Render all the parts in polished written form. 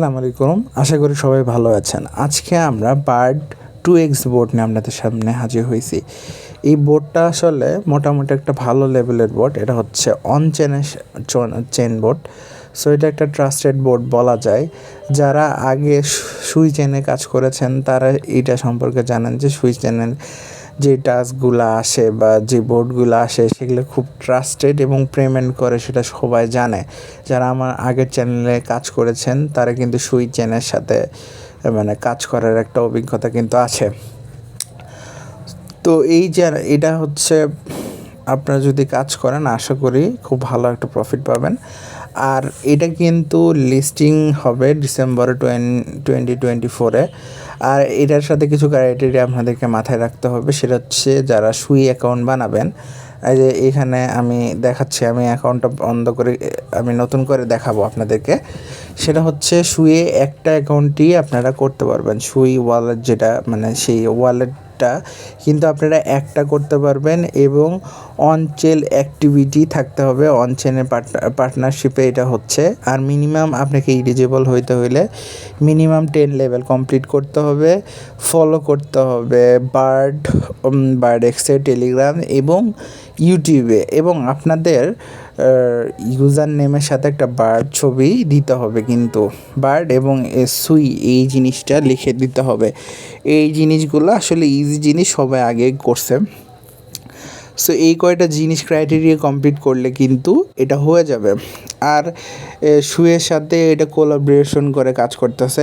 আসসালামু আলাইকুম, আশা করি সবাই ভালো আছেন। আজকে আমরা বার্ড 2x বোর্ড নিয়ে আপনাদের সামনে হাজির হয়েছি। এই বোর্ডটা আসলে মোটামুটি একটা ভালো লেভেলের বোর্ড। এটা হচ্ছে অন চেন বোর্ড। সো এটা একটা ট্রাস্টেড বোর্ড বলা যায়। যারা আগে সুই চেনে কাজ করেছেন তারা এটা সম্পর্কে জানেন যে সুই চেনের যে টাস্কগুলো আসে বা যে বোর্ডগুলো আসে সেগুলো খুব ট্রাস্টেড এবং পেমেন্ট করে, সেটা সবাই জানে। যারা আমার আগের চ্যানেলে কাজ করেছেন তারা কিন্তু সুই চেনের সাথে কাজ করার একটা অভিজ্ঞতা কিন্তু আছে। তো এই যে এটা হচ্ছে আপনারা যদি কাজ করেন আশা করি খুব ভালো একটা প্রফিট পাবেন। আর এটা কিন্তু লিস্টিং হবে ডিসেম্বর 2024-এ। আর এটার সাথে কিছু ক্রাইটেরিয়া আপনাদেরকে মাথায় রাখতে হবে, সেটা হচ্ছে যারা সুই অ্যাকাউন্ট বানাবেন। এই যে এখানে আমি দেখাচ্ছি, আমি অ্যাকাউন্টটা বন্ধ করে আমি নতুন করে দেখাবো আপনাদেরকে। সেটা হচ্ছে সুইয়ে একটা অ্যাকাউন্টই আপনারা করতে পারবেন। সুই ওয়ালেট যেটা সেই ওয়ালেটটা কিন্তু আপনারা একটা করতে পারবেন এবং অনচেন অ্যাক্টিভিটি থাকতে হবে। অনচেনের পার্টনারশিপে এটা হচ্ছে। আর মিনিমাম আপনাকে এলিজিবল হইতে হইলে মিনিমাম 10 লেভেল কমপ্লিট করতে হবে, ফলো করতে হবে বার্ড এক্সে, টেলিগ্রাম এবং ইউটিউবে, এবং আপনাদের ইউজার নেমের সাথে একটা বার্ড ছবি দিতে হবে, কিন্তু বার্ড এবং সুই এই জিনিসটা লিখে দিতে হবে। এই জিনিসগুলো আসলে ইজি জিনিস, সবাই আগে করছে। সো এই কয়টা জিনিস ক্রাইটেরিয়া কমপ্লিট করলে কিন্তু এটা হয়ে যাবে। আর সুয়ের সাথে এটা কোলাবোরেশন করে কাজ করতেছে,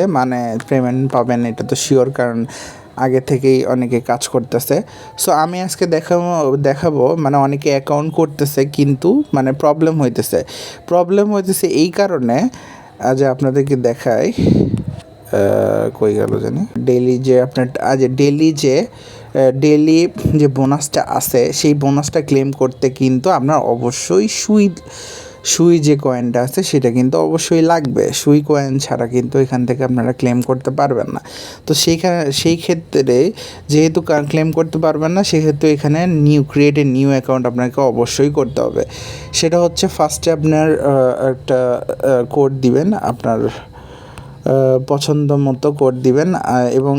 পেমেন্ট পাবেন এটা তো শিওর, কারণ আগে থেকেই অনেকে কাজ করতেছে। সো আমি আজকে দেখাবো অনেকে অ্যাকাউন্ট করতেছে কিন্তু প্রবলেম হইতেছে এই কারণে। আজ আপনাদেরকে দেখাই, কই গেল জানি, ডেলি যে বোনাসটা আছে সেই বোনাসটা ক্লেম করতে কিন্তু আপনার অবশ্যই সুই যে কয়েনটা আছে সেটা কিন্তু অবশ্যই লাগবে। সুই কয়েন ছাড়া কিন্তু এখান থেকে আপনারা ক্লেম করতে পারবেন না। তো সেই ক্ষেত্রে যেহেতু ক্লেম করতে পারবেন না, সেহেতু এখানে ক্রিয়েট এ নিউ অ্যাকাউন্ট আপনাকে অবশ্যই করতে হবে। সেটা হচ্ছে ফার্স্টে আপনার একটা কোড দিবেন, আপনার পছন্দ মতো কোড দিবেন, এবং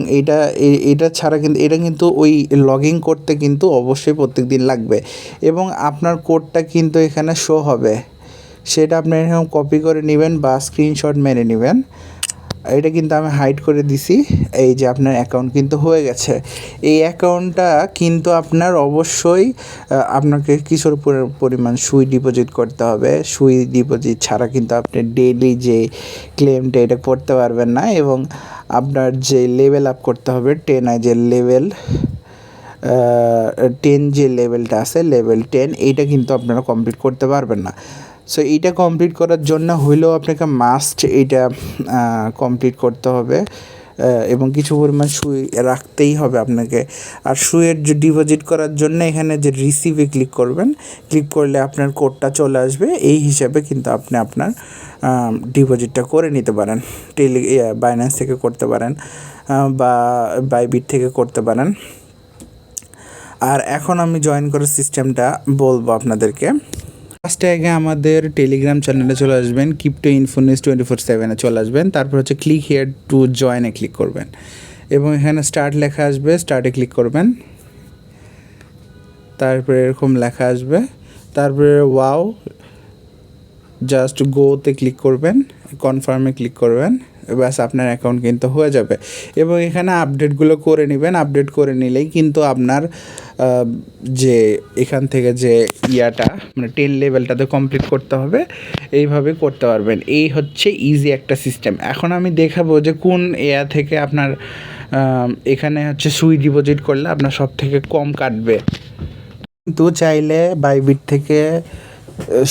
এটা ছাড়া কিন্তু এটা কিন্তু ওই লগ ইন করতে কিন্তু অবশ্যই প্রত্যেক দিন লাগবে, এবং আপনার কোডটা কিন্তু এখানে শো হবে। সেটা আপনি এরকম কপি করে নেবেন বা স্ক্রিনশট মেরে নেবেন। এটা কিন্তু আমি হাইড করে দিছি। এই যে আপনার অ্যাকাউন্ট কিন্তু হয়ে গেছে। এই অ্যাকাউন্টটা কিন্তু আপনার অবশ্যই আপনাকে কিছুর পরিমাণ সুই ডিপোজিট করতে হবে। সুই ডিপোজিট ছাড়া কিন্তু আপনি ডেইলি যে ক্লেমটা এটা করতে পারবেন না, এবং আপনার যে লেভেল আপ করতে হবে 10 যে লেভেল 10 যে লেভেলটা আছে, লেভেল 10, এইটা কিন্তু আপনারা কমপ্লিট করতে পারবেন না। সো এইটা কমপ্লিট করার জন্য হইলেও আপনাকে মাস্ট এইটা কমপ্লিট করতে হবে, এবং কিছু পরিমাণ সুই রাখতেই হবে আপনাকে। আর সুইয়ের যে ডিপোজিট করার জন্য এখানে যে রিসিভে ক্লিক করবেন, ক্লিক করলে আপনার কোডটা চলে আসবে। এই হিসাবে কিন্তু আপনি আপনার ডিপোজিটটা করে নিতে পারেন। বাইন্যান্স থেকে করতে পারেন বা বাইবিট থেকে করতে পারেন। আর এখন আমি জয়েন করার সিস্টেমটা বলবো আপনাদেরকে। ফার্স্টে আগে আমাদের টেলিগ্রাম চ্যানেলে চলে আসবেন, ক্রিপ্টো ইনফো নিউজ 24/7-এ চলে আসবেন। তারপর হচ্ছে ক্লিক হিয়ার টু জয়েনে ক্লিক করবেন, এবং এখানে স্টার্ট লেখা আসবে, স্টার্টে ক্লিক করবেন। তারপরে এরকম লেখা আসবে, তারপরে ওয়াও জাস্ট গোতে ক্লিক করবেন, কনফার্মে ক্লিক করবেন, ব্যাস আপনার অ্যাকাউন্ট কিন্তু হয়ে যাবে। এবং এখানে আপডেটগুলো করে নেবেন। আপডেট করে নিলেই কিন্তু আপনার যে এখান থেকে যে 10 লেভেলটাতে কমপ্লিট করতে হবে, এইভাবে করতে পারবেন। এই হচ্ছে ইজি একটা সিস্টেম। এখন আমি দেখাবো যে কোন থেকে আপনার এখানে হচ্ছে সুই ডিপোজিট করলে আপনার সব থেকে কম কাটবে। কিন্তু চাইলে বাইবিট থেকে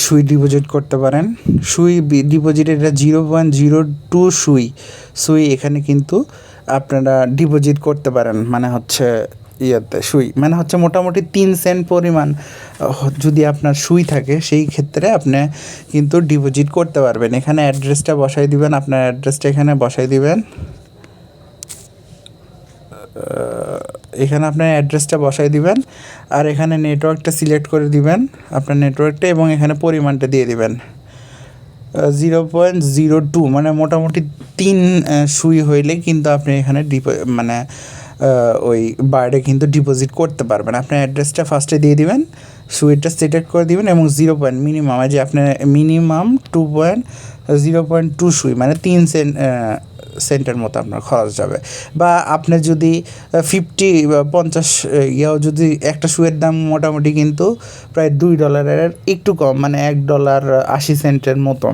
সুই ডিপোজিট করতে পারেন। সুই ডিপোজিট এটা 0.02 সুই এখানে কিন্তু আপনারা ডিপোজিট করতে পারেন। সুই মোটামুটি 3 সেন্ট পরিমাণ যদি আপনার সুই থাকে, সেই ক্ষেত্রে আপনি কিন্তু ডিপোজিট করতে পারবেন। এখানে অ্যাড্রেসটা বসাই দিবেন, আপনার অ্যাড্রেসটা এখানে বসাই দিবেন। এখানে আপনার অ্যাড্রেসটা বসাই দিবেন, আর এখানে নেটওয়ার্কটা সিলেক্ট করে দিবেন, আপনার নেটওয়ার্কটা, এবং এখানে পরিমাণটা দিয়ে দিবেন। 0.02 মানে মোটামুটি 3 সুই হইলে কিন্তু আপনি এখানে মানে ওই বার্ডে কিন্তু ডিপোজিট করতে পারবেন। আপনার অ্যাড্রেসটা ফার্স্টে দিয়ে দিবেন, সুইটটা সিলেক্ট করে দিবেন এবং 0 মিনিমাম যে আপনার মিনিমাম 0.2 সুই মানে 3 সেন্টের মতো আপনার খরচ যাবে। বা আপনি যদি 50 বা 50 ইয়াও যদি একটা শুয়ের দাম মোটামুটি কিন্তু প্রায় $2 একটু কম মানে $1.80 মতো।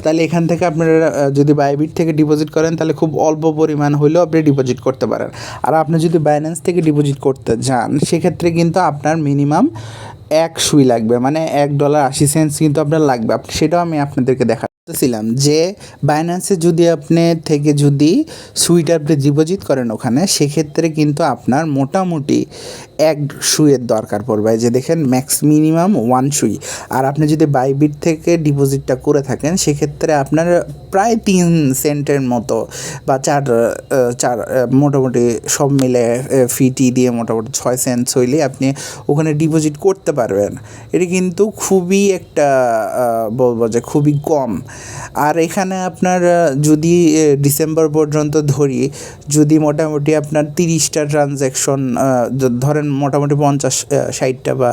তাহলে এখান থেকে আপনারা যদি বাইবিট থেকে ডিপোজিট করেন তাহলে খুব অল্প পরিমাণ হলেও আপনি ডিপোজিট করতে পারেন। আর আপনি যদি বাইন্যান্স থেকে ডিপোজিট করতে যান সেক্ষেত্রে কিন্তু আপনার মিনিমাম 1 সুই লাগবে, মানে $1.80 কিন্তু আপনার লাগবে। সেটাও আমি আপনাদেরকে দেখাচ্ছিলাম যে বাইন্যান্সে যদি আপনি থেকে যদি সুইটা আপনি ডিপোজিট করেন ওখানে, সেক্ষেত্রে কিন্তু আপনার মোটামুটি 1 সুইয়ের দরকার পড়বে, যে দেখেন ম্যাক্স মিনিমাম 1 সুই। আর আপনি যদি বাইবিট থেকে ডিপোজিটটা করে থাকেন সেক্ষেত্রে আপনার প্রায় 3 সেন্টের মতো বা 4 মোটামুটি সব মিলে ফিটি দিয়ে মোটামুটি 6 সেন্ট হইলে আপনি ওখানে ডিপোজিট করতে পারবেন। এটি কিন্তু খুবই একটা বলবো যে খুবই কম। আর এখানে আপনার যদি ডিসেম্বর পর্যন্ত ধরি, যদি মোটামুটি আপনার 30টা ট্রানজ্যাকশন ধরেন, মোটামুটি 50-60টা বা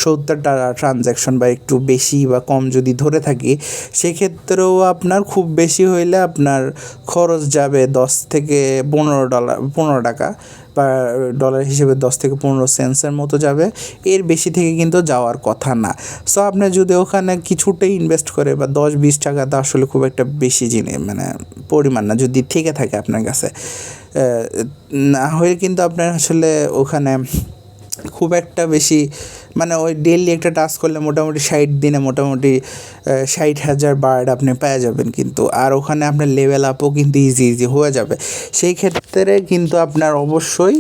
70টা ট্রানজ্যাকশন বা একটু বেশি বা কম যদি ধরে থাকি, সেক্ষেত্রেও আপনার খুব বেশি হইলে আপনার খরচ যাবে $10 থেকে $15 টাকা বা ডলার হিসেবে 10 থেকে 15 সেন্টসের মতো যাবে। এর বেশি থেকে কিন্তু যাওয়ার কথা না। সো আপনি যদি ওখানে কিছুটাই ইনভেস্ট করে বা 10-20 টাকা, তো আসলে খুব একটা বেশি জিনিস মানে পরিমাণ না, যদি থেকে থাকে আপনার কাছে, না হলে কিন্তু আপনার আসলে ওখানে খুব একটা বেশি মানে ওই ডেইলি একটা টাস্ক করলে মোটামুটি 60 দিনে মোটামুটি 60,000 বার্ড আপনি পেয়ে যাবেন কিন্তু। আর ওখানে আপনার লেভেল আপও কিন্তু ইজি হয়ে যাবে। সেই ক্ষেত্রে কিন্তু আপনার অবশ্যই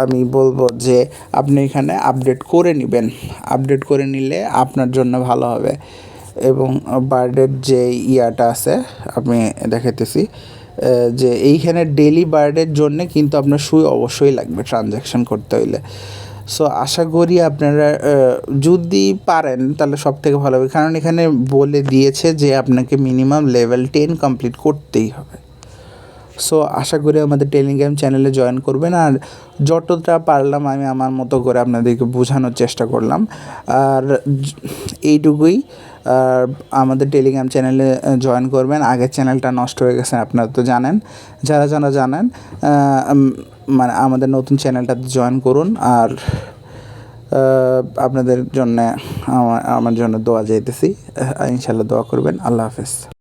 আমি বলবো যে আপনি এখানে আপডেট করে নেবেন। আপডেট করে নিলে আপনার জন্য ভালো হবে। এবং বার্ডের যে ইয়াটা আছে আমি দেখাইতেছি, যে এইখানে ডেইলি বার্ডের জন্য কিন্তু আপনার সুই অবশ্যই লাগবে ট্রানজ্যাকশন করতে হইলে। সো আশা করি আপনারা যদি পারেন তাহলে সব থেকে ভালো হবে, কারণ এখানে বলে দিয়েছে যে আপনাকে মিনিমাম লেভেল 10 কমপ্লিট করতেই হবে। সো আশা করি আমাদের টেলিগ্রাম চ্যানেলে জয়েন করবেন। আর যতটা পারলাম আমি আমার মতো করে আপনাদেরকে বোঝানোর চেষ্টা করলাম। আর এইটুকুই। আর আমাদের টেলিগ্রাম চ্যানেলে জয়েন করবেন। আগের চ্যানেলটা নষ্ট হয়ে গেছে আপনারা তো জানেন, যারা জানেন মানে আমাদের নতুন চ্যানেলটাতে জয়েন করুন। আর আপনাদের জন্য আমার জন্য দোয়া চাইতেছি, ইনশাল্লাহ দোয়া করবেন। আল্লাহ হাফেজ।